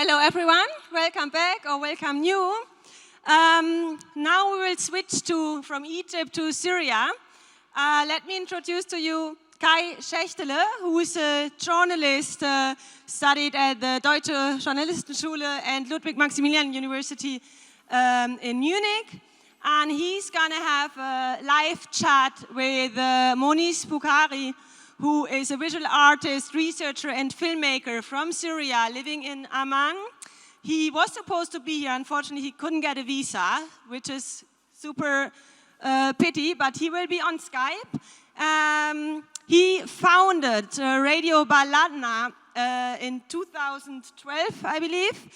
Hello everyone, welcome back or welcome new. Now we will switch from Egypt to Syria. Let me introduce to you Schächtele, who is a journalist, studied at the Deutsche Journalistenschule and Ludwig-Maximilian University in Munich. And he's gonna have a live chat with Monis Bukhari, who is a visual artist, researcher, and filmmaker from Syria, living in Amman. He was supposed to be here. Unfortunately, he couldn't get a visa, which is super pity, but he will be on Skype. He founded Radio Baladna in 2012, I believe,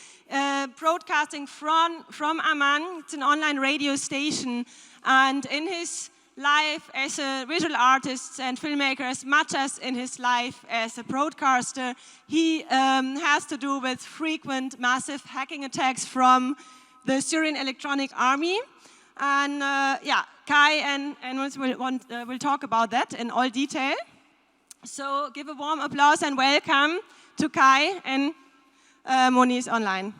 broadcasting from Amman. It's an online radio station, and in his life as a visual artist and filmmaker, as much as in his life as a broadcaster, he has to do with frequent massive hacking attacks from the Syrian Electronic Army. And Kai and Monis will talk about that in all detail. So give a warm applause and welcome to Kai and Monis online.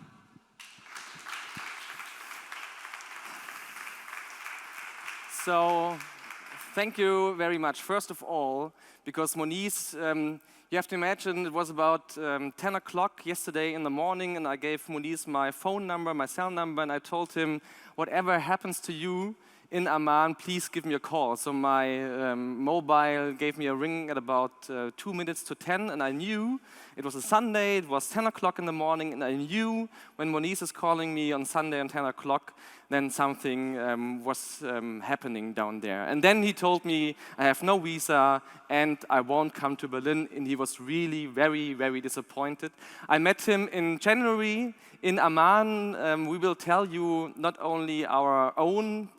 So, thank you very much. First of all, because Monis, you have to imagine it was about 10 o'clock yesterday in the morning, and I gave Monis my phone number, my cell number, and I told him, whatever happens to you in Amman, please give me a call. So my mobile gave me a ring at about 2 minutes to 10, and I knew it was a Sunday, it was 10 o'clock in the morning, and I knew when Monis is calling me on Sunday at 10 o'clock, then something was happening down there. And then he told me, I have no visa, and I won't come to Berlin, and he was really very, very disappointed. I met him in January in Amman. We will tell you not only our own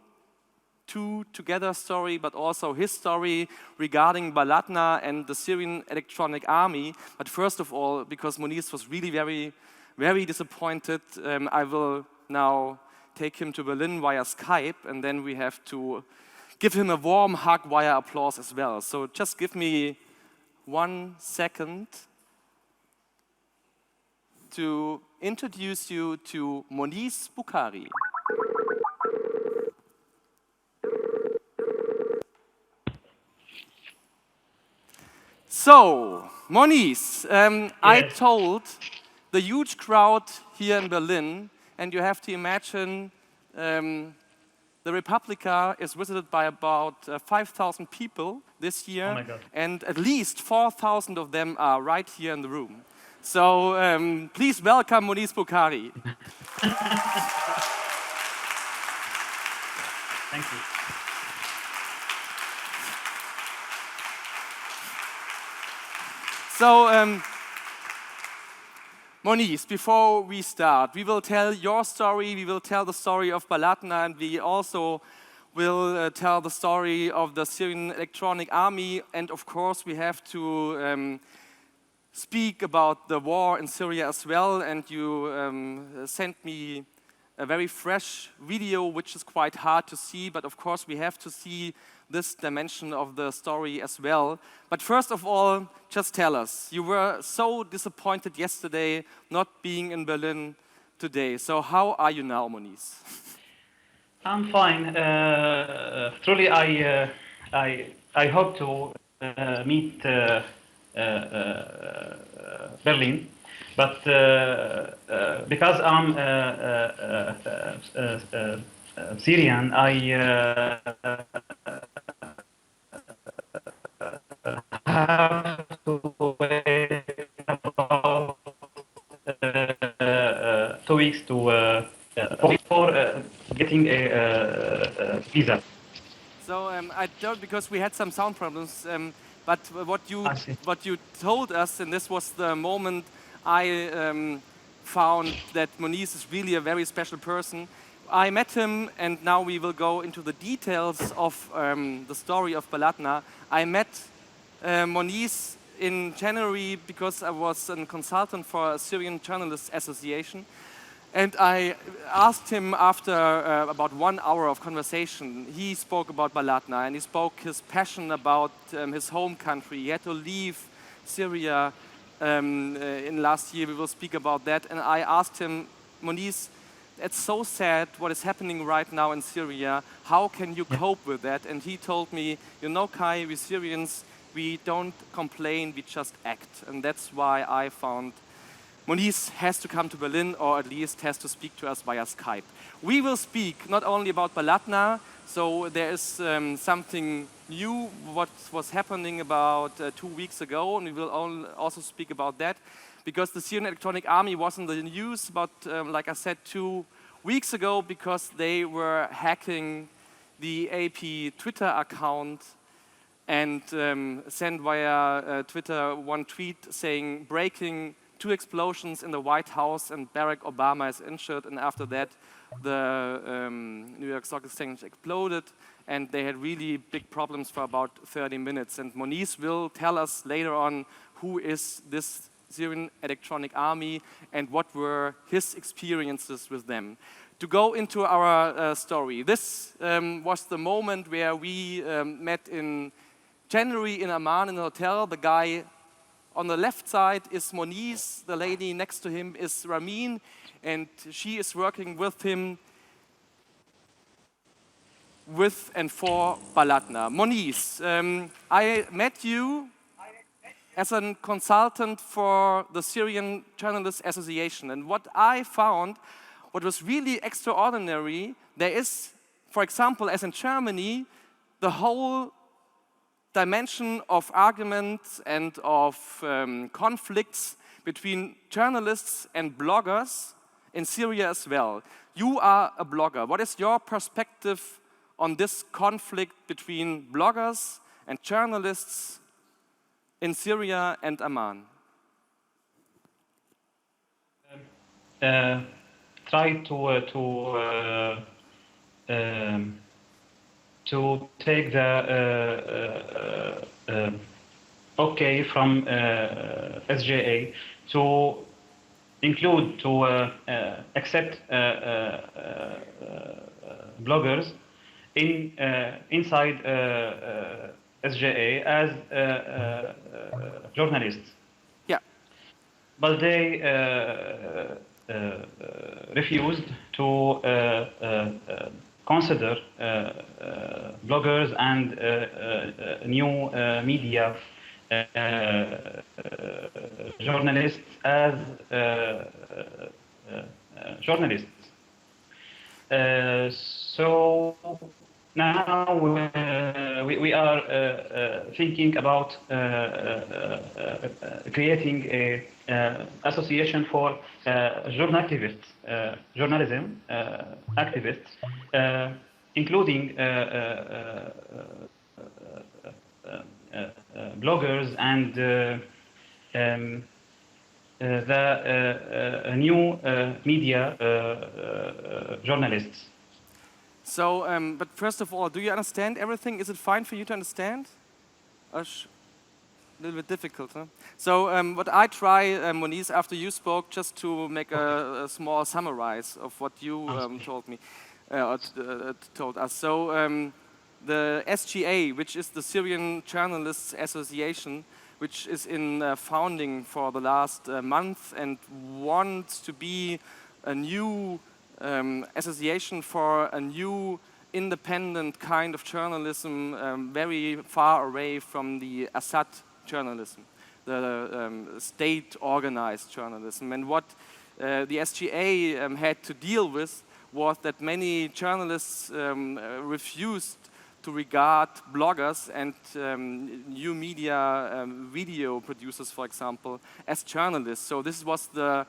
together story, but also his story regarding Baladna and the Syrian Electronic Army. But first of all, because Monis was really very, very disappointed, I will now take him to Berlin via Skype, and then we have to give him a warm hug via applause as well. So just give me 1 second to introduce you to Monis Bukhari. So, Monis, yes. I told the huge crowd here in Berlin, and you have to imagine the publica is visited by about 5,000 people this year, oh my God. And at least 4,000 of them are right here in the room. So, please welcome Monis Bukhari. Thank you. So, Monis, before we start, we will tell your story, we will tell the story of Baladna, and we also will tell the story of the Syrian Electronic Army, and of course we have to speak about the war in Syria as well, and you sent me a very fresh video, which is quite hard to see, but of course we have to see this dimension of the story as well. But first of all, just tell us, you were so disappointed yesterday not being in Berlin today. So how are you now, Monis? I'm fine. Truly, I hope to meet Berlin, but because I'm Syrian, I have to wait about 2 weeks to before getting a visa. So I don't, because we had some sound problems, but what you told us, and this was the moment I found that Monis is really a very special person. I met him, and now we will go into the details of the story of Baladna. I met Monis in January because I was a consultant for a Syrian Journalists Association. And I asked him after about 1 hour of conversation, he spoke about Baladna, and he spoke his passion about his home country. He had to leave Syria in last year. We will speak about that. And I asked him, Monis, it's so sad what is happening right now in Syria. How can you cope with that? And he told me, you know, Kai, we Syrians, we don't complain, we just act. And that's why I found Monis has to come to Berlin, or at least has to speak to us via Skype. We will speak not only about Baladna, so there is something new what was happening about 2 weeks ago, and we will also speak about that, because the Syrian Electronic Army was in the news about, like I said, 2 weeks ago, because they were hacking the AP Twitter account and sent via Twitter one tweet saying, breaking 2 explosions in the White House and Barack Obama is injured, and after that the New York Stock Exchange exploded and they had really big problems for about 30 minutes. And Monis will tell us later on who is this Syrian Electronic Army and what were his experiences with them. To go into our story, this was the moment where we met in January in Amman in a hotel. The guy on the left side is Monis, the lady next to him is Ramin, and she is working with him with and for Baladna. Monis, I met you as a consultant for the Syrian Journalists Association, and what I found, what was really extraordinary, there is, for example, as in Germany, the whole dimension of arguments and of conflicts between journalists and bloggers in Syria as well. You are a blogger. What is your perspective on this conflict between bloggers and journalists in Syria and Amman? Try to take the okay from SJA to include, to accept bloggers inside SJA as journalists. Yeah. But they refused to consider bloggers and new media journalists as journalists. So now we are thinking about creating a association for journalism activists, including bloggers and the new media journalists. So, but first of all, do you understand everything? Is it fine for you to understand? A little bit difficult, huh? So, what I try, Monis, after you spoke, just to make a small summarize of what you told me, told us. So, the SGA, which is the Syrian Journalists Association, which is in founding for the last month and wants to be a new association for a new independent kind of journalism, very far away from the Assad journalism, the state-organized journalism. And what the SGA had to deal with was that many journalists refused to regard bloggers and new media video producers, for example, as journalists. So this was the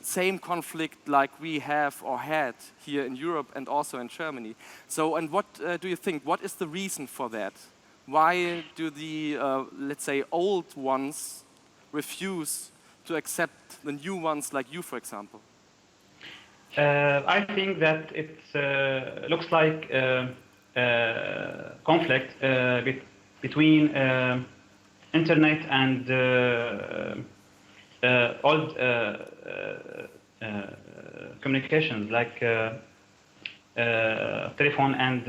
same conflict like we have or had here in Europe and also in Germany. So, and what do you think? What is the reason for that? Why do the, let's say, old ones refuse to accept the new ones like you, for example? I think that it looks like conflict between internet and old communications like telephone and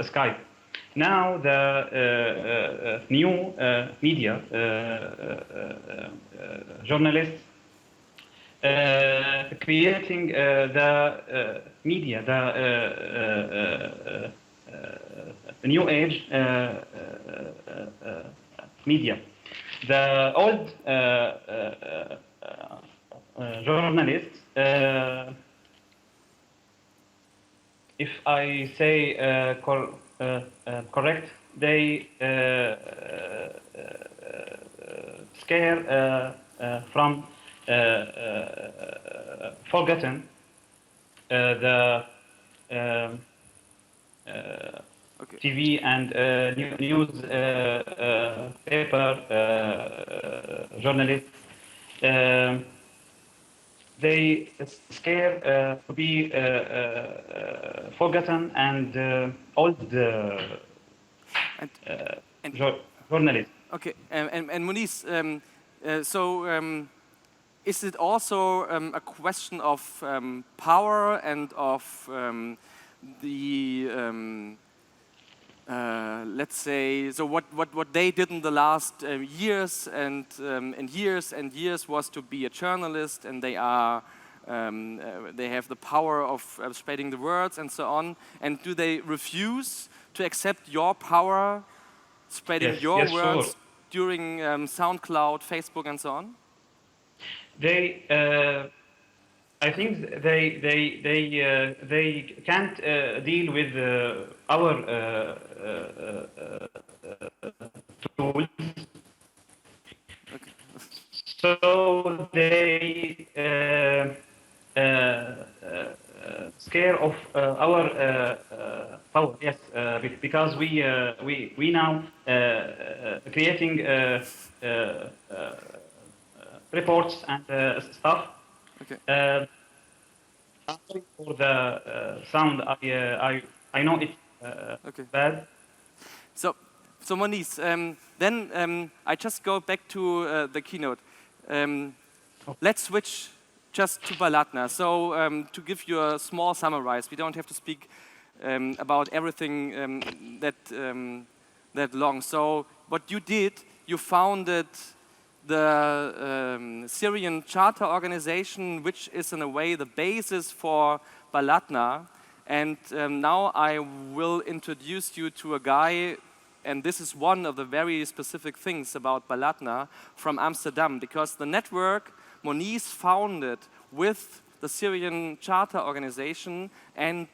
Skype. Now the new media journalists creating the media, the new age media. The old journalists, if I say correct, they scare from forgotten the TV and news paper journalists. They scare to be forgotten and old journalists. Okay, and Monis, is it also a question of power and of the let's say, so what they did in the last years and years was to be a journalist, and they are they have the power of spreading the words and so on. And do they refuse to accept your power, spreading your words during SoundCloud, Facebook, and so on? They, I think they can't deal with our tools. Okay. So they scare of our power. Yes, because we now creating reports and stuff. Okay. Sorry for the sound. I know it's okay. bad. So Monis, then I just go back to the keynote. Let's switch just to Baladna. So to give you a small summarize, we don't have to speak about everything that long. So what you did, you founded the Syrian Charter Organization, which is in a way the basis for Baladna. And now I will introduce you to a guy, and this is one of the very specific things about Baladna, from Amsterdam, because the network Monis founded with the Syrian Charter Organization and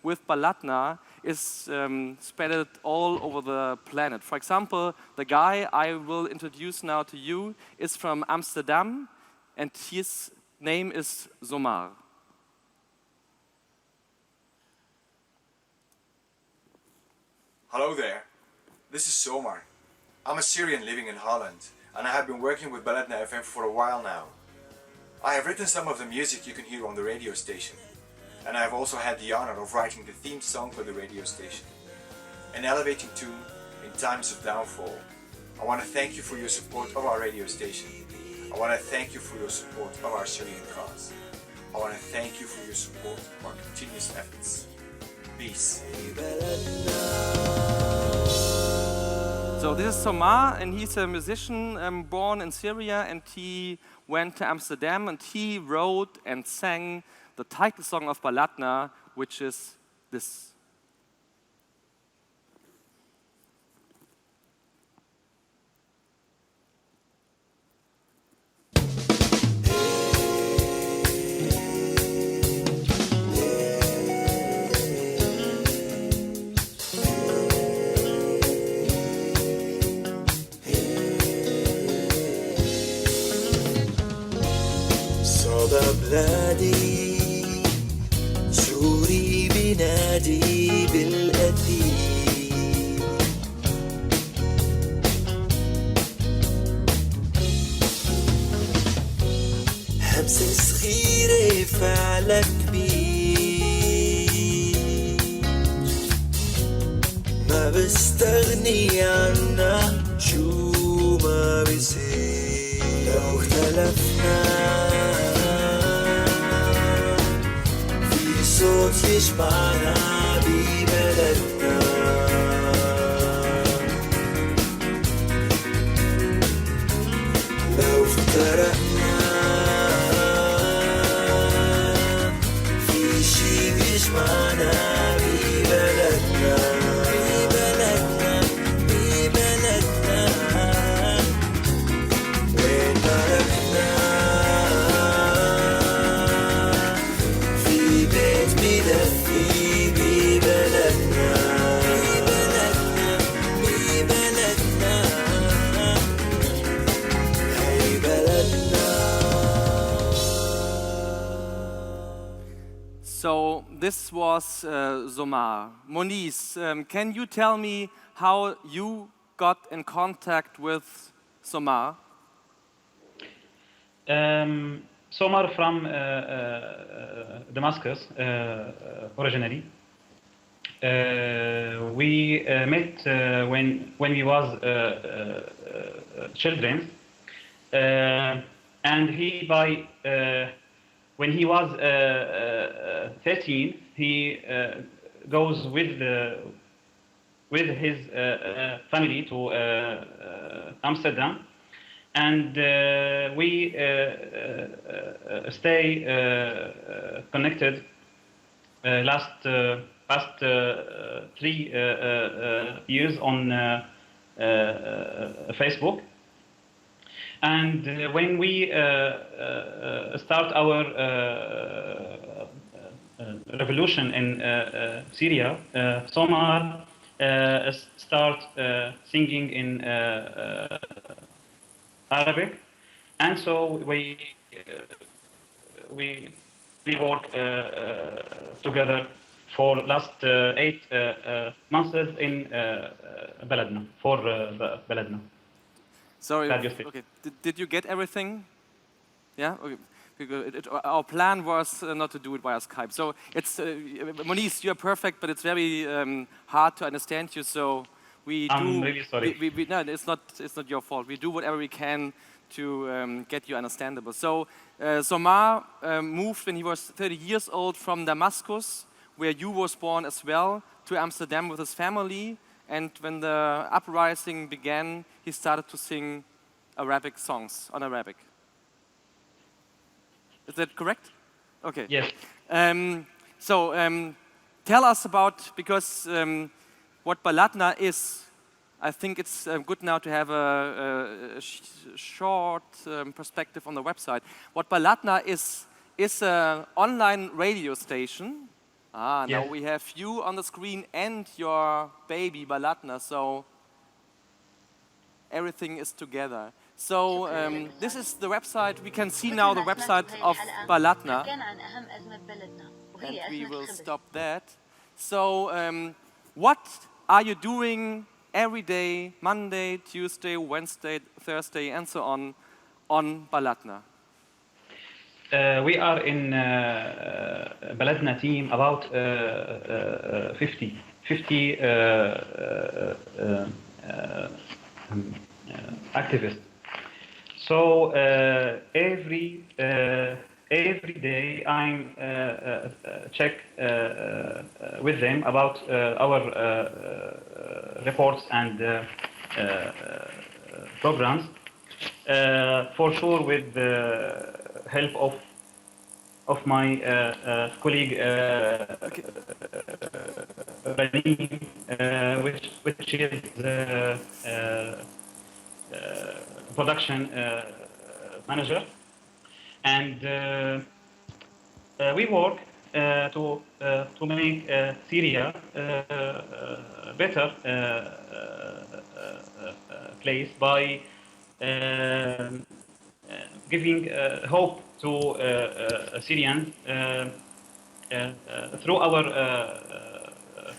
with Baladna is spread all over the planet. For example, the guy I will introduce now to you is from Amsterdam, and his name is Somar. Hello there, this is Somar. I'm a Syrian living in Holland, and I have been working with Baladna FM for a while now. I have written some of the music you can hear on the radio station, and I have also had the honor of writing the theme song for the radio station. An elevating tune in times of downfall. I want to thank you for your support of our radio station. I want to thank you for your support of our Syrian cause. I want to thank you for your support of our continuous efforts. Peace. So this is Somar, and he's a musician born in Syria, and he went to Amsterdam, and he wrote and sang the title song of Baladna, which is this. بلادي سوري بنادي بالأثير همسة صغيرة فعلا كبير ما بستغني عنها شو ما بيصير لو اختلفنا صوت يجمعنا ببلدنا So this was Somar. Monis, can you tell me how you got in contact with Somar? Somar from Damascus, originally. We met when we was children, and when he was 13, he goes with his family to Amsterdam, and we stay connected past 3 years on Facebook. And when we start our revolution in Syria, Somar start singing in Arabic, and so we work together for last 8 months in Baladna, for Baladna. Sorry, okay. Did you get everything? Yeah? Okay. Because our plan was not to do it via Skype. So it's, Monis, you're perfect, but it's very hard to understand you, so I'm really sorry. No, it's not your fault. We do whatever we can to get you understandable. So Somar moved when he was 30 years old from Damascus, where you was born as well, to Amsterdam with his family. And when the uprising began, he started to sing Arabic songs on Arabic. Is that correct? Okay. Yes. So tell us about, because what Baladna is, I think it's good now to have a short perspective on the website. What Baladna is an online radio station. Now Yes. we have you on the screen and your baby Baladna, so everything is together. So this is the website. We can see now the website of Baladna. And we will stop that. So what are you doing every day, Monday, Tuesday, Wednesday, Thursday, and so on Baladna? We are in Baladna team about 50 activists. So every day I'm check with them about our reports and programs. For sure, with the help of my colleague Bani, which is production manager, and we work to make Syria better place by giving hope to Syrians through our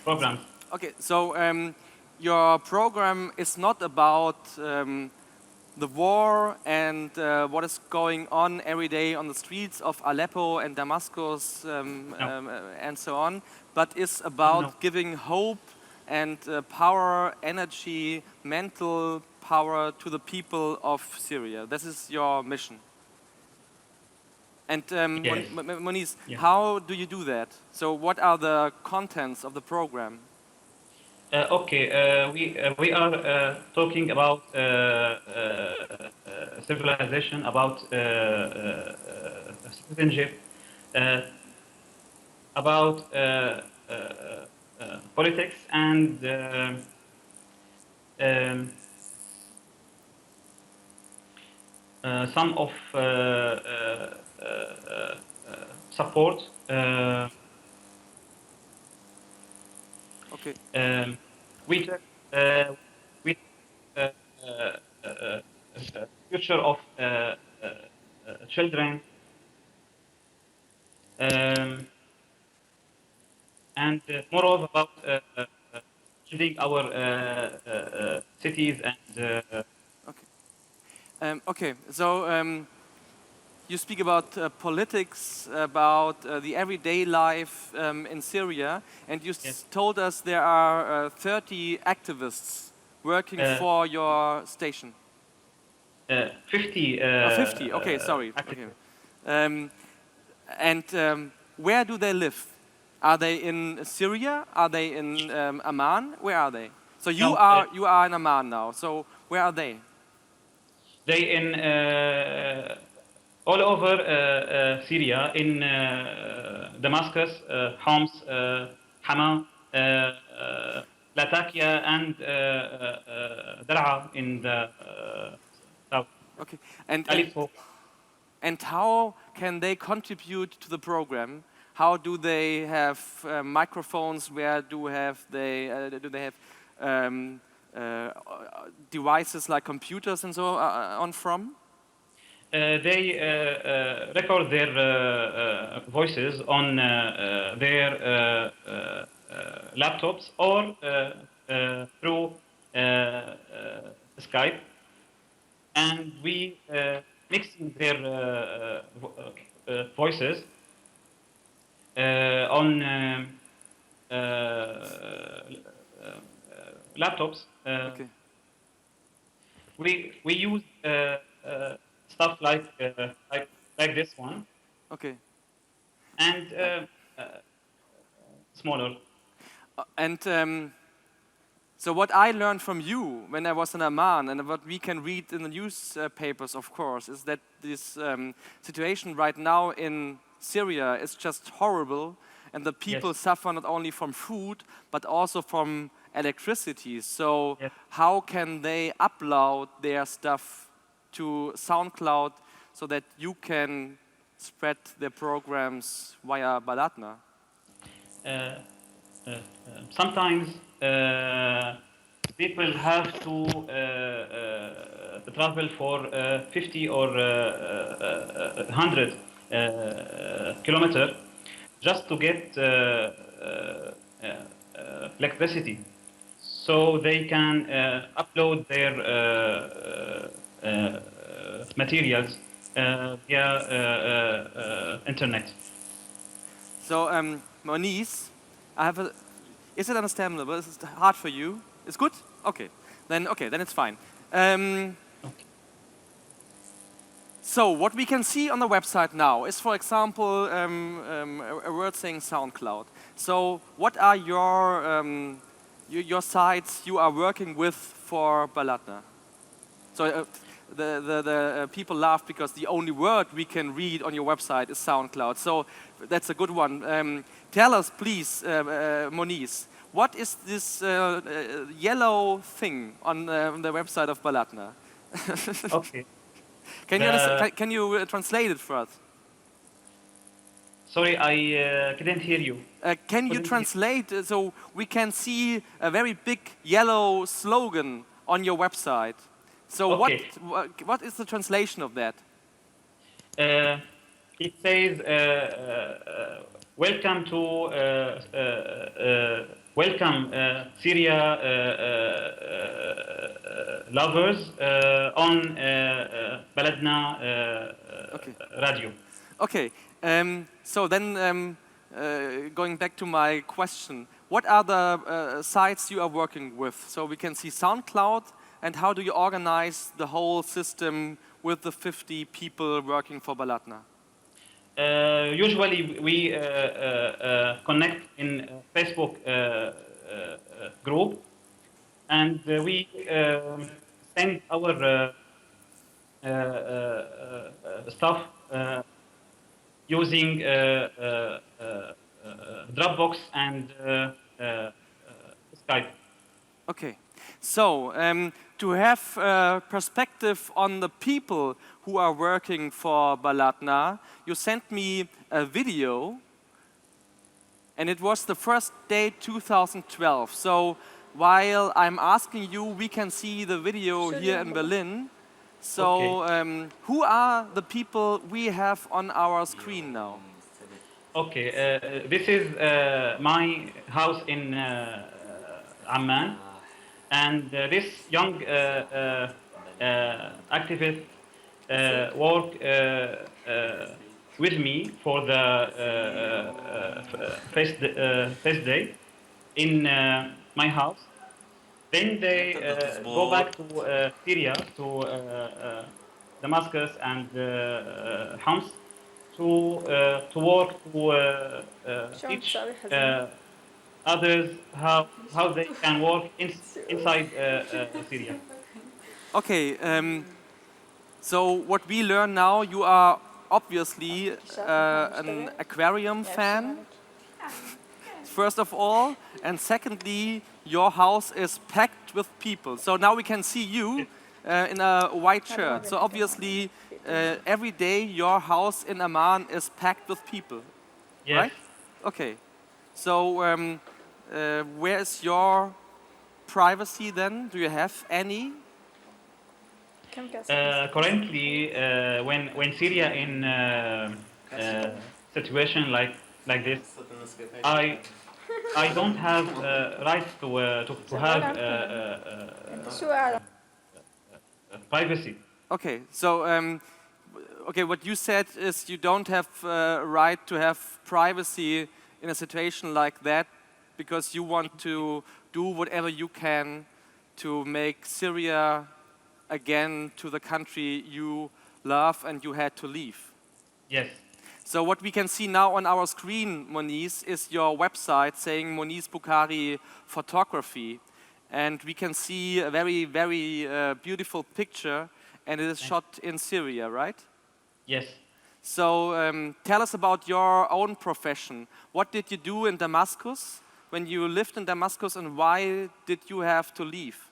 programs. Okay, so your program is not about the war and what is going on every day on the streets of Aleppo and Damascus and so on, but is about giving hope and power, energy, mental power to the people of Syria. This is your mission. And Yes. Monis, Yes. how do you do that? So what are the contents of the program? Okay, we are talking about civilization, about citizenship, about politics, and some of support. Okay. We future of children. and moreover about building our cities and Okay, so you speak about politics, about the everyday life in Syria, and you Yes. told us there are 30 activists working for your station. 50. 50, okay, sorry. Okay. activists. And where do they live? Are they in Syria? Are they in Amman? Where are they? So No, you are in Amman now. So where are they? They in all over Syria, in Damascus, Homs, Hama, Latakia, and Dar'a in the south. Okay. And Aleppo. and how can they contribute to the program? How do they have microphones? Where do they have devices like computers and so on from? They record their voices on their laptops or through Skype, and we mix their voices on laptops. Okay. We use stuff like this one, Okay. and smaller. And so what I learned from you when I was in Amman, and what we can read in the newspapers, of course, is that this situation right now in Syria is just horrible, and the people Yes. suffer not only from food, but also from electricity. So Yes. how can they upload their stuff to SoundCloud so that you can spread their programs via Baladna? Sometimes people have to travel for 50 or 100 kilometers just to get electricity, so they can upload their materials via internet. So, Monis, I have a. Is it understandable? Is it hard for you? It's good. Okay, then it's fine. So what we can see on the website now is, for example, a word saying SoundCloud. So what are your sites you are working with for Baladna? So the people laugh because the only word we can read on your website is SoundCloud. So that's a good one. Tell us, please, Monis, what is this yellow thing on the website of Baladna? Okay. Can you translate it for us? Sorry, I couldn't hear you. Can you translate so we can see a very big yellow slogan on your website? So Okay. what is the translation of that? It says, "Welcome to welcome Syria lovers on Baladna Okay. radio." Okay. So then, going back to my question, what are the sites you are working with? So we can see SoundCloud, and how do you organize the whole system with the 50 people working for Baladna? Usually we connect in Facebook group, and we send our stuff using Dropbox and Skype. Okay. So, to have a perspective on the people who are working for Baladna, you sent me a video, and it was the first day 2012. So, while I'm asking you, we can see the video here in Berlin. So, Okay. who are the people we have on our screen now? Okay, this is my house in Amman, and this young activist work with me for the first day in my house. Then they go back to Syria, to Damascus and Homs, to work to teach others how they can work inside Syria. Okay, so what we learn now, you are obviously an aquarium fan, first of all, and secondly, your house is packed with people. So now we can see you in a white shirt. So obviously, every day your house in Amman is packed with people, Yes. right? Okay. So where is your privacy then? Do you have any? Currently, when Syria in situation like this, I don't have right to have privacy. Okay, so okay, what you said is you don't have right to have privacy in a situation like that because you want to do whatever you can to make Syria again to the country you love and you had to leave. Yes. So what we can see now on our screen, Monis, is your website saying Monis Bukhari Photography. And we can see a very, very beautiful picture, and it is shot in Syria, right? Yes. So tell us about your own profession. What did you do in Damascus when you lived in Damascus, and why did you have to leave?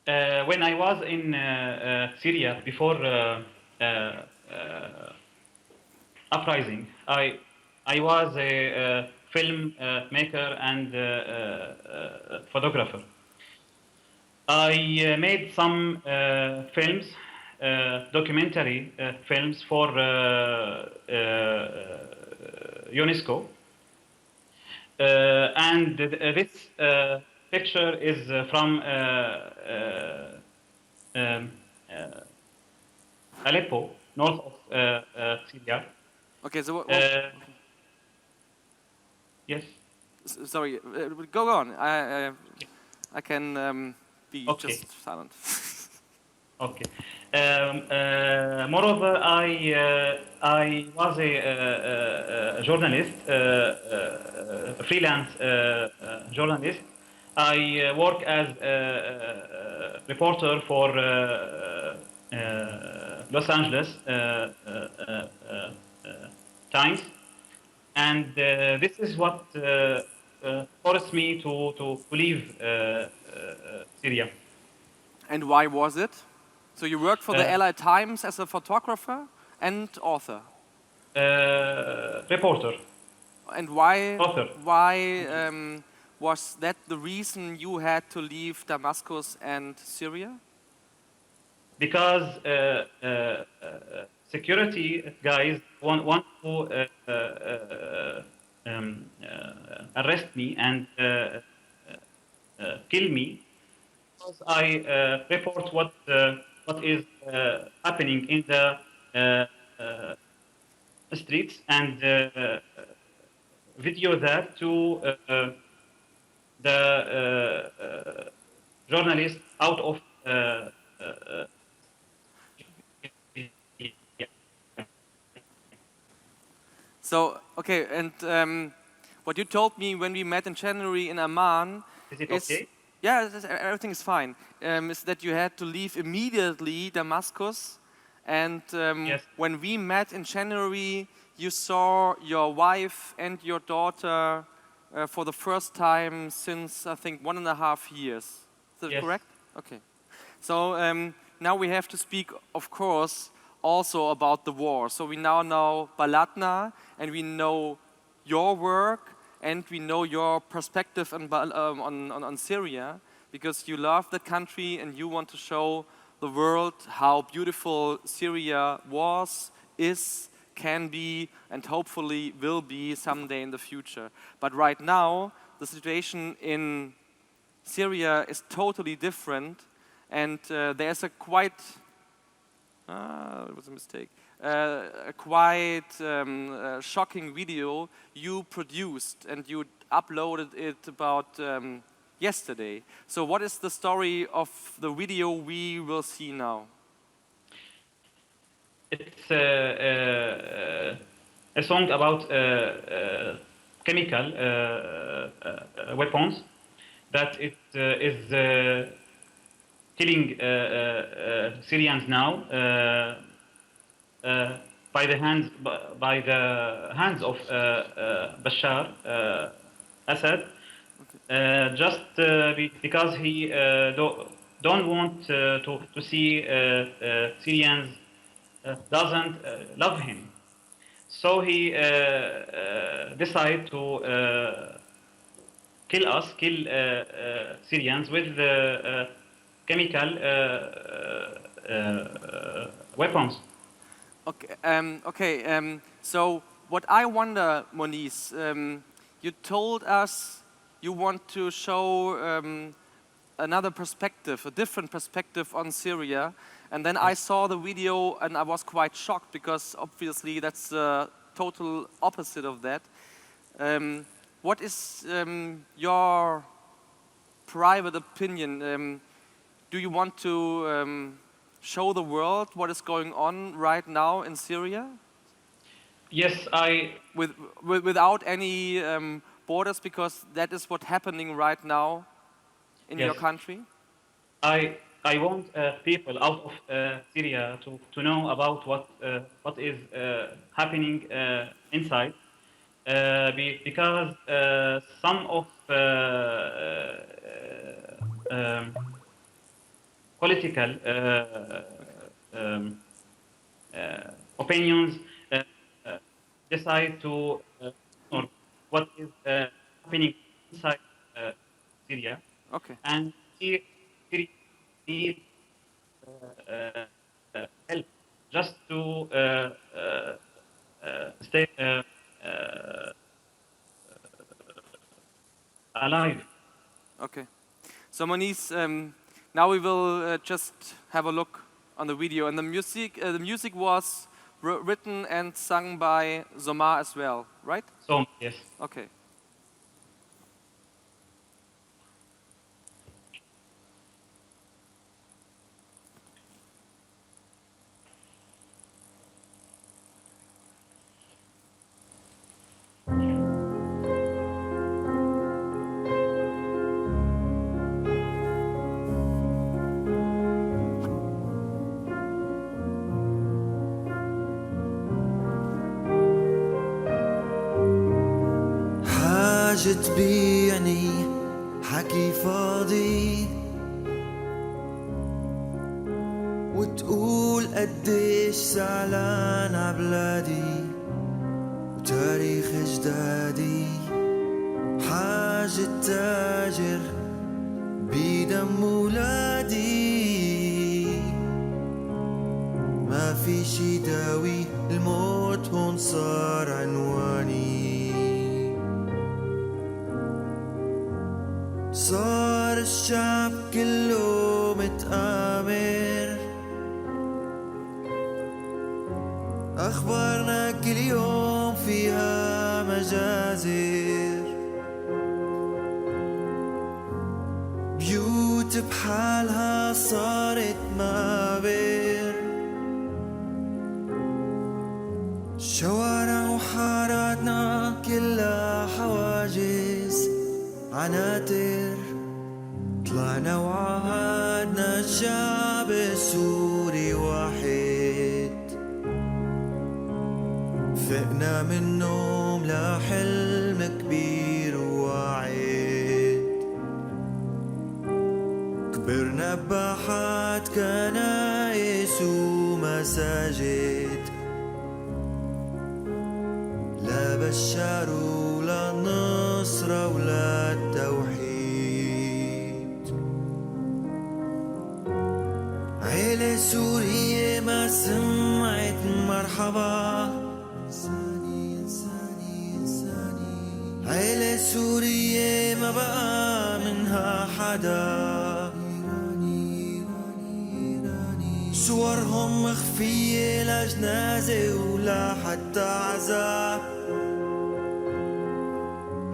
When I was in Syria before uprising, I was a film maker and photographer. I made some films, documentary films for UNESCO, and this picture is from Aleppo, north of Syria. Okay, so Yes. Sorry, go on. I can be Okay. just silent. Okay. Moreover, I was a journalist, a freelance journalist. I work as a reporter for Los Angeles Times, and this is what forced me to leave Syria. And why was it? So you worked for the LA Times as a photographer and author. Reporter. And why? Author. Why was that the reason you had to leave Damascus and Syria? Because security guys want to arrest me and kill me because I report what is happening in the streets and video that to the journalists out of So, okay, and what you told me when we met in January in Amman Is it okay? Yeah, everything is fine. Is that you had to leave immediately Damascus, and Yes. when we met in January, you saw your wife and your daughter for the first time since I think 1.5 years. Is that Yes. correct? Okay. So now we have to speak, of course, also about the war. So we now know Baladna, and we know your work, and we know your perspective on Syria, because you love the country and you want to show the world how beautiful Syria was, is, can be and hopefully will be someday in the future. But right now, the situation in Syria is totally different, and there's a quite, it was a mistake, a quite shocking video you produced, and you uploaded it about yesterday. So what is the story of the video we will see now? It's a song about chemical weapons that it is killing Syrians now by the hands of Bashar Assad, just because he don't want to see Syrians doesn't love him. So he decided to kill Syrians with chemical weapons. Okay. So what I wonder, Monis, you told us you want to show another perspective, a different perspective on Syria. And then I saw the video and I was quite shocked because obviously that's the total opposite of that. What is your private opinion? Do you want to show the world what is going on right now in Syria? Yes, without any borders, because that is what's happening right now in your country? I want people out of Syria to know about what is happening inside, because some of political opinions decide to ignore what is happening inside Syria. Okay. And Syria need help just to stay alive. Okay. So Monis, now we will just have a look on the video, and the music was written and sung by Zomar as well, right? So yes. Okay. تبيعني حكي فاضي وتقول قديش زعلان عبلادي وتاريخ جدادي، حاجة تاجر بدم ولادي، ما في شي داوي الموت هون صار عنواني، صار الشعب كله متآمر، أخبارنا كل يوم فيها مجازر، بيوت بحالها صارت مقابر، شوارع وحاراتنا كلها حواجز عناتر، طلعنا وعهدنا الشعب السوري واحد، فقنا من النوم لحلم كبير وواعد، كبرنا بباحات كنايس ومساجد، لا بشار ولا النصرة ولا التوحيد، عيلة سورية ما سمعت مرحبا سوريا ما بقى منها حدا صورهم مخفية لا جنازة ولا حتى عذاب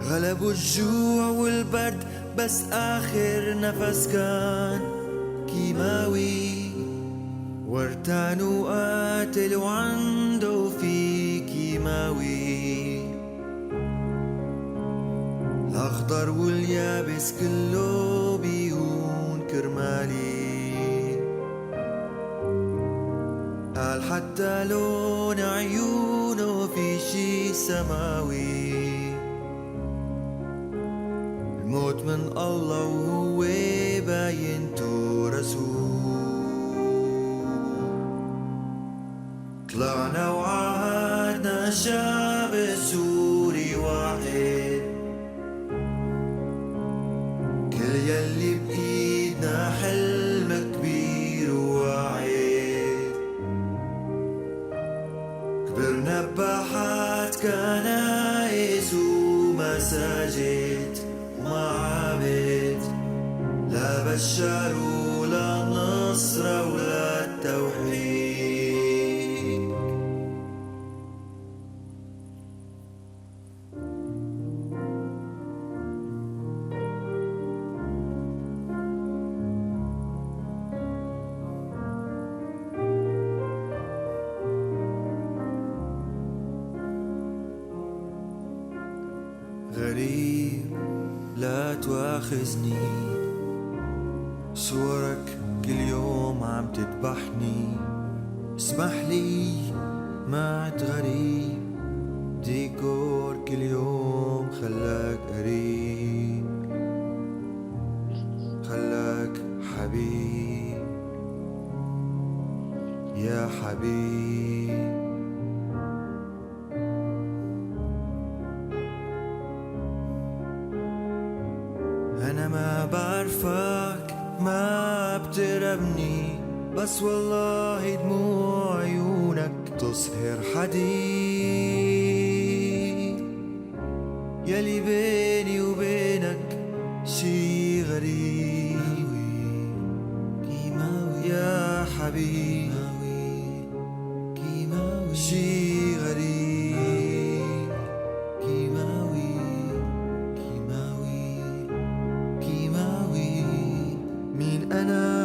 غلبوا الجوع والبرد بس آخر نفس كان كيماوي ورتان وقاتل وعنده في كيماوي الأخضر واليابس كله بيهون كرمالي قال حتى لون عيونه في شي سماوي الموت من الله وهو باينته رسول طلعنا وعهدنا شعب سوري واحد كل يلي بإيدنا حلم كبير وواعد كبرنا بباحات كنايس ومساجد ومعابد لا بشار ولا نصر ولا التوحيد غريب لا تواخذني صورك كل يوم عم تذبحني اسمح لي ما عد غريب ديكور كل يوم خلاك قريب خلاك حبيب يا حبيب أنا ما بعرفك ما بتقربني بس والله دموع عيونك تصهر حديد يلي بيني وبينك شي غريب كيماوي يا حبيب كيماوي شي غريب كيماوي مين أنا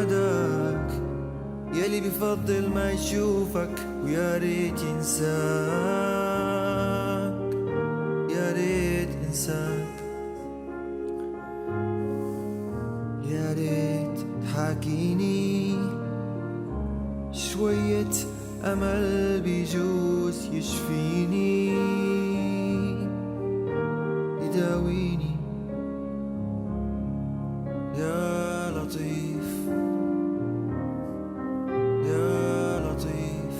هداك يلي بفضل ما يشوفك ويا ريت ينساك يا ريت انساك يا ريت تحاكيني شوية أمل بيجوز يشفيني يداويني يا لطيف يا لطيف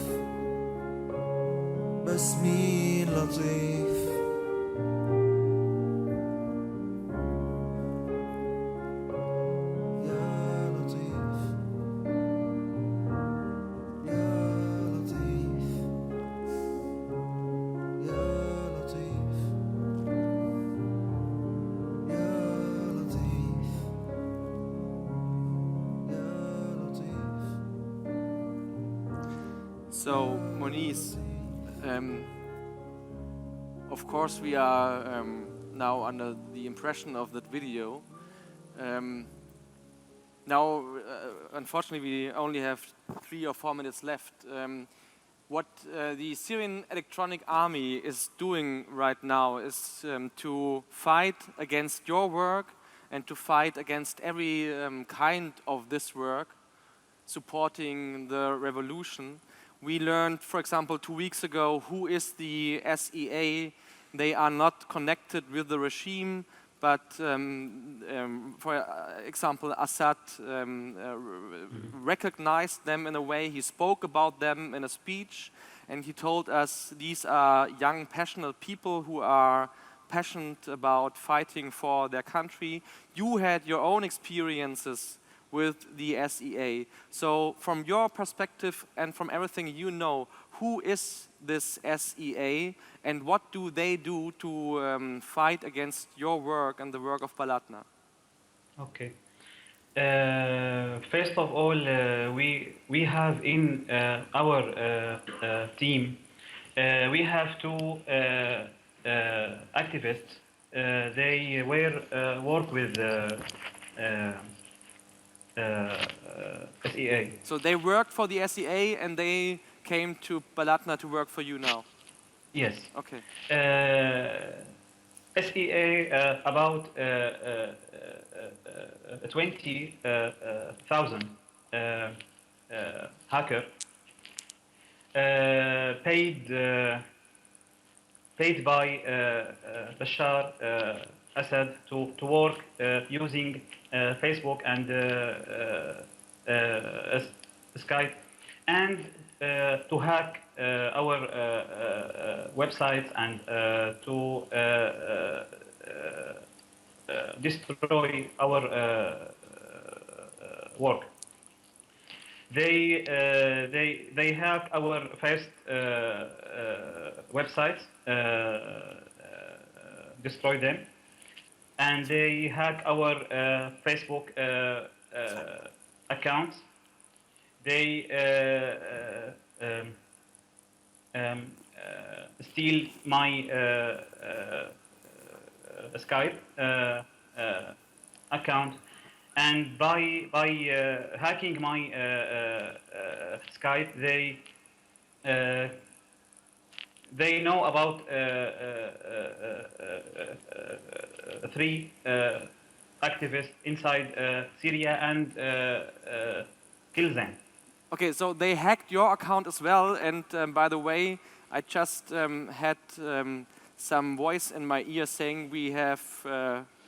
بس مين لطيف يا لطيف يا لطيف يا لطيف يا لطيف So, Monis, of course we are now under the impression of that video. Now, unfortunately, we only have 3 or 4 minutes left. What the Syrian Electronic Army is doing right now is to fight against your work and to fight against every kind of this work, supporting the revolution. We learned, for example, 2 weeks ago, who is the SEA. They are not connected with the regime, but for example, Assad recognized them in a way. He spoke about them in a speech, and he told us these are young, passionate people who are passionate about fighting for their country. You had your own experiences with the SEA. So from your perspective and from everything you know, who is this SEA and what do they do to fight against your work and the work of Baladna? Okay. First of all, we have in our team, we have two activists. They work with SEA. So they worked for the SEA and they came to Baladna to work for you now? Yes. Okay. SEA about 20,000 hacker paid by Bashar Assad to work using Facebook and Skype and to hack our websites and to destroy our work. They hack our first websites, destroy them, and they hack our Facebook accounts. They steal my Skype account, and by hacking my Skype, they know about three activists inside Syria and kill them. Okay, so they hacked your account as well, and by the way, I just had some voice in my ear saying we have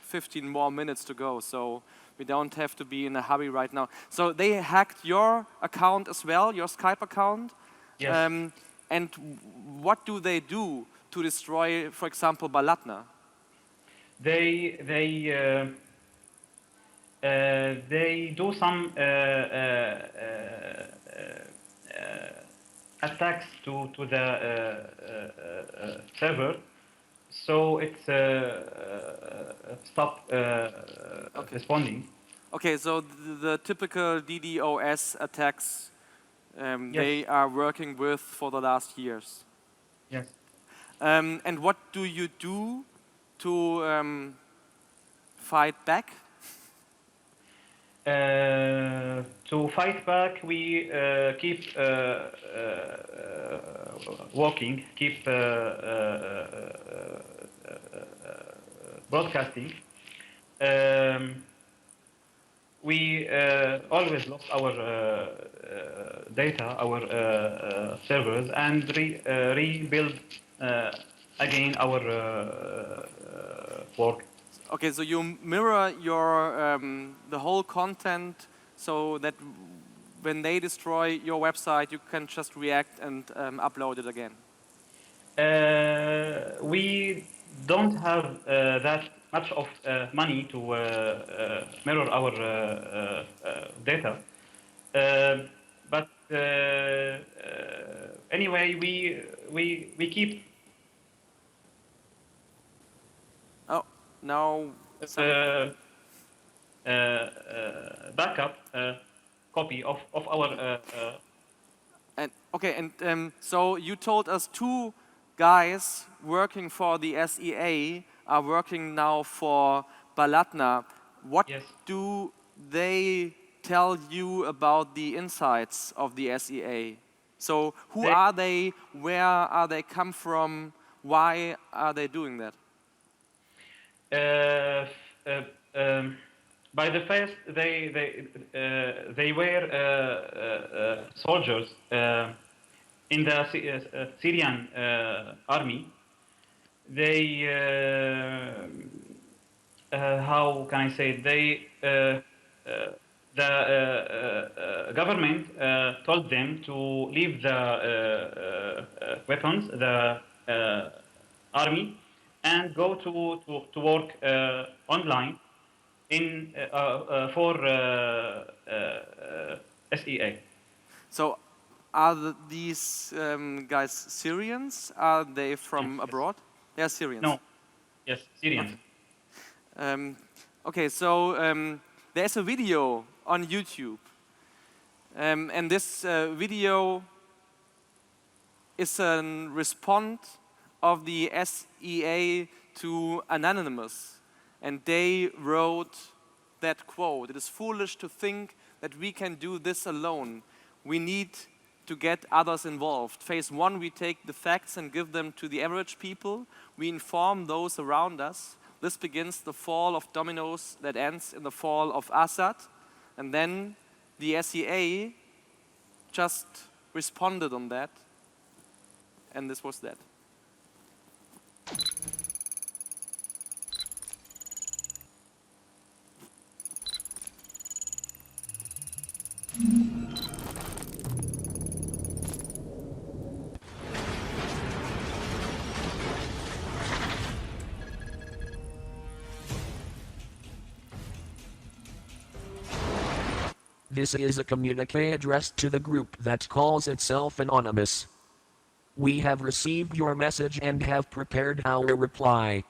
15 more minutes to go, so we don't have to be in a hurry right now. So they hacked your account as well, your Skype account? Yes. And what do they do to destroy, for example, Baladna? They do some attacks to the server, so it's stop responding. Okay, so the typical DDoS attacks Yes. they are working with for the last years. Yes. And what do you do to fight back? To fight back, we keep walking, keep broadcasting. We always lost our data, our servers, and rebuild again our work. Okay, so you mirror your the whole content so that when they destroy your website, you can just react and upload it again. We don't have that much of money to mirror our data, but anyway, we keep. Oh, now backup copy of our. And okay, and so you told us two guys working for the SEA are working now for Baladna. What Yes. do they tell you about the insights of the SEA? So who are they? Where are they come from? Why are they doing that? By the first, they were soldiers in the Syrian army. They how can I say it? The government told them to leave the weapons, the army, and go to work online. for SEA. So, are these guys Syrians? Are they from Yes. abroad? They are Syrians. No. Yes, Syrian. Okay, so there's a video on YouTube, and this video is a response of the SEA to Anonymous, and they wrote that quote: "It is foolish to think that we can do this alone. We need to get others involved. Phase one, we take the facts and give them to the average people. We inform those around us. This begins the fall of dominoes that ends in the fall of Assad." And then the SEA just responded on that, and this was that. This is a communique addressed to the group that calls itself Anonymous. We have received your message and have prepared our reply.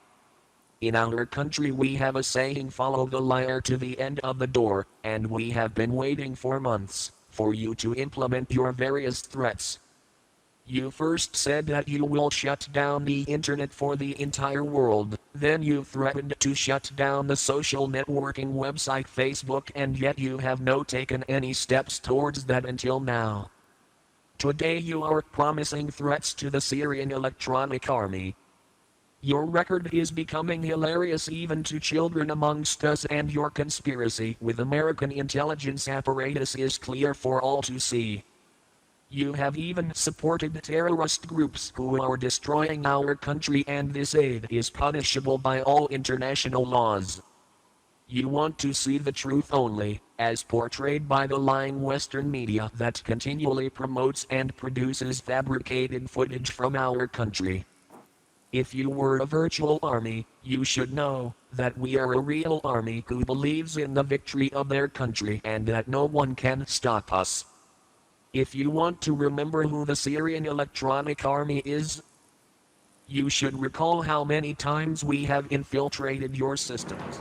In our country we have a saying, follow the liar to the end of the door, and we have been waiting for months for you to implement your various threats. You first said that you will shut down the internet for the entire world, then you threatened to shut down the social networking website Facebook, and yet you have not taken any steps towards that until now. Today you are promising threats to the Syrian Electronic Army. Your record is becoming hilarious even to children amongst us, and your conspiracy with American intelligence apparatus is clear for all to see. You have even supported terrorist groups who are destroying our country, and this aid is punishable by all international laws. You want to see the truth only, as portrayed by the lying Western media that continually promotes and produces fabricated footage from our country. If you were a virtual army, you should know that we are a real army who believes in the victory of their country and that no one can stop us. If you want to remember who the Syrian Electronic Army is, you should recall how many times we have infiltrated your systems.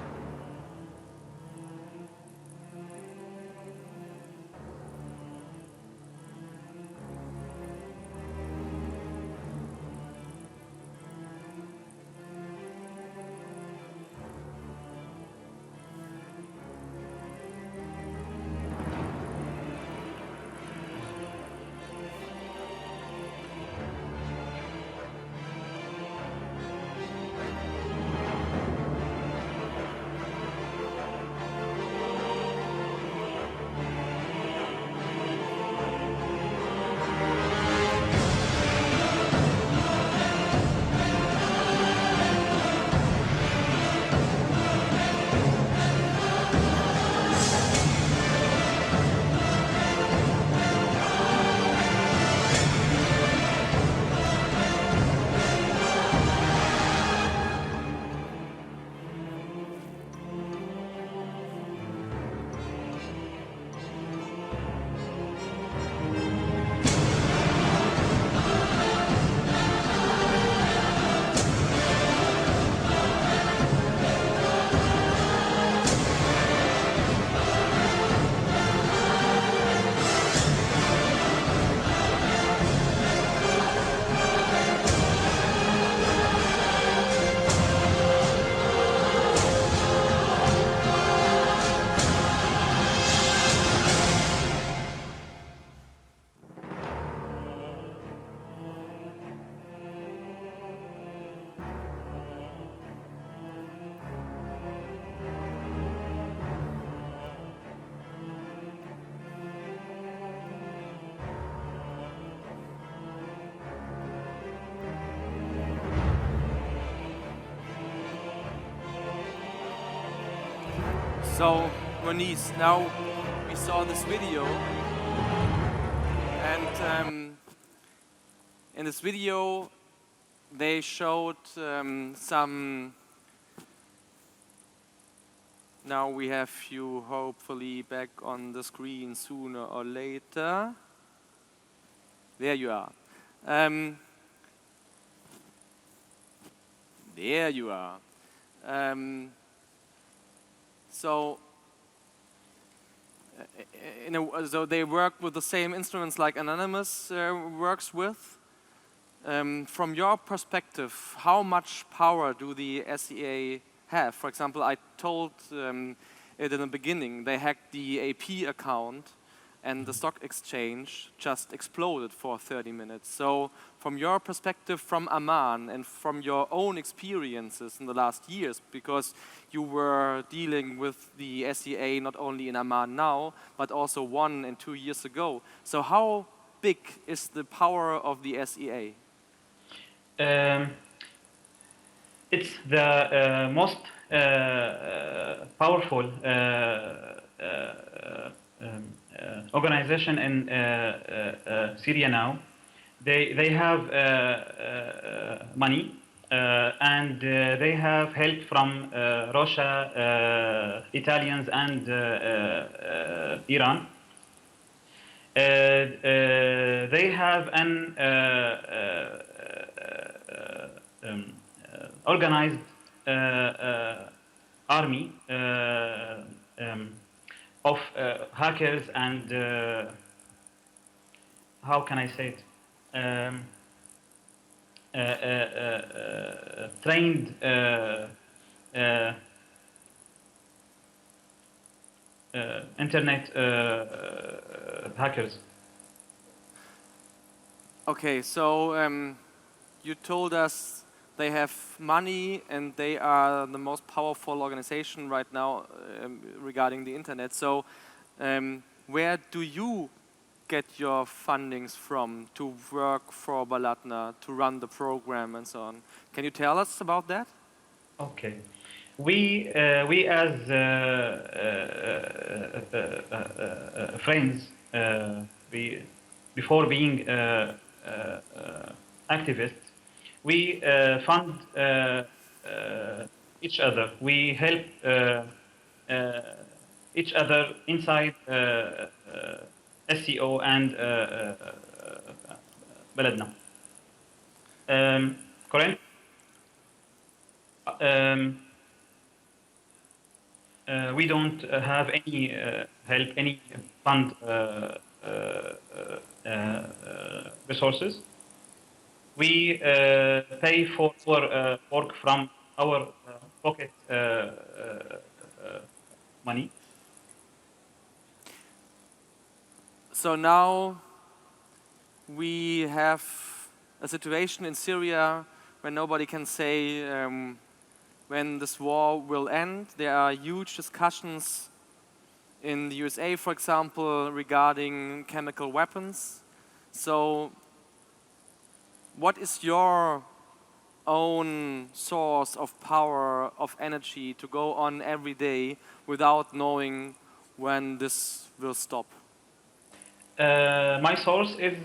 So, Monis, now we saw this video, and in this video they showed some now we have you hopefully back on the screen sooner or later. There you are. There you are. So so they work with the same instruments like Anonymous works with. From your perspective, how much power do the SEA have? For example, I told it in the beginning, they hacked the AP account and the stock exchange just exploded for 30 minutes. So from your perspective from Amman and from your own experiences in the last years, because you were dealing with the SEA not only in Amman now, but also 1 and 2 years ago. So how big is the power of the SEA? It's the most powerful organization in Syria now. They have money and they have help from Russia, Italians, and Iran. They have an organized army of hackers and how can I say it? Trained internet hackers. Okay, so you told us they have money and they are the most powerful organization right now regarding the internet. So where do you get your fundings from to work for Baladna, to run the program and so on? Can you tell us about that? Okay. We as friends, before being activists, we fund each other. We help each other inside SEO and Baladna. Correct? We don't have any help, any fund resources. We pay for our work from our pocket money. So now we have a situation in Syria where nobody can say when this war will end. There are huge discussions in the USA, for example, regarding chemical weapons. So what is your own source of power, of energy to go on every day without knowing when this will stop? My source is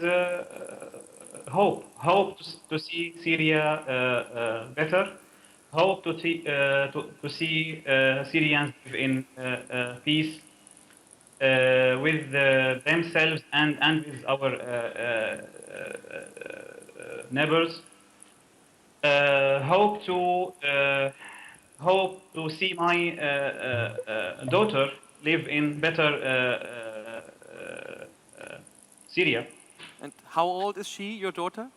hope. Hope to see Syria better. Hope to see Syrians live in peace with themselves and with our neighbors. Hope to see my daughter live in better Syria. And how old is she, your daughter?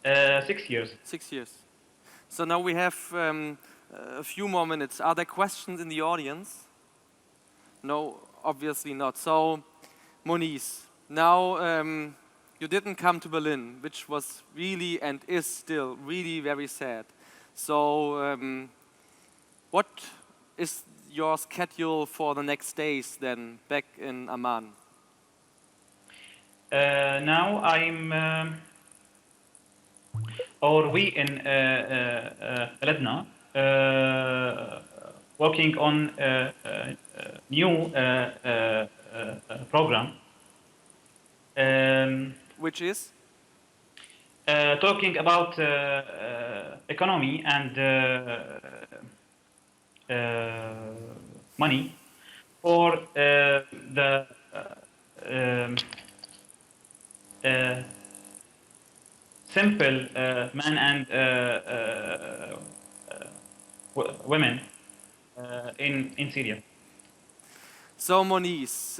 6 years. 6 years. So now we have a few more minutes. Are there questions in the audience? No, obviously not. So, Monis, now you didn't come to Berlin, which was really and is still really very sad. So, what is your schedule for the next days then back in Amman? Now I'm, or we in Baladna, working on a new program. Which is? Talking about economy and money for the simple men and women in Syria. So Monis,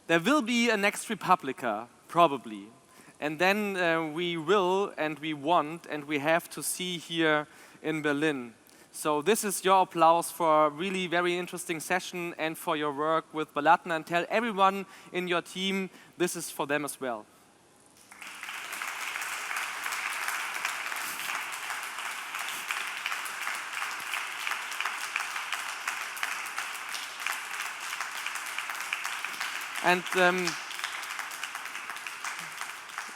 there will be a next Republica, probably. And then we will and we want and we have to see here in Berlin. So this is your applause for a really very interesting session and for your work with Baladna, and tell everyone in your team this is for them as well. And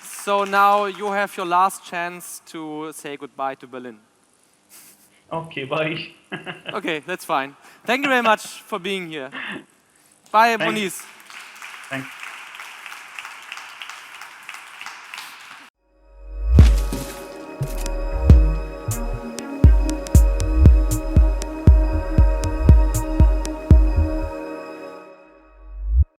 so now you have your last chance to say goodbye to Berlin. Okay, bye. Okay, that's fine. Thank you very much for being here. Bye, Thanks. Monis. Thanks.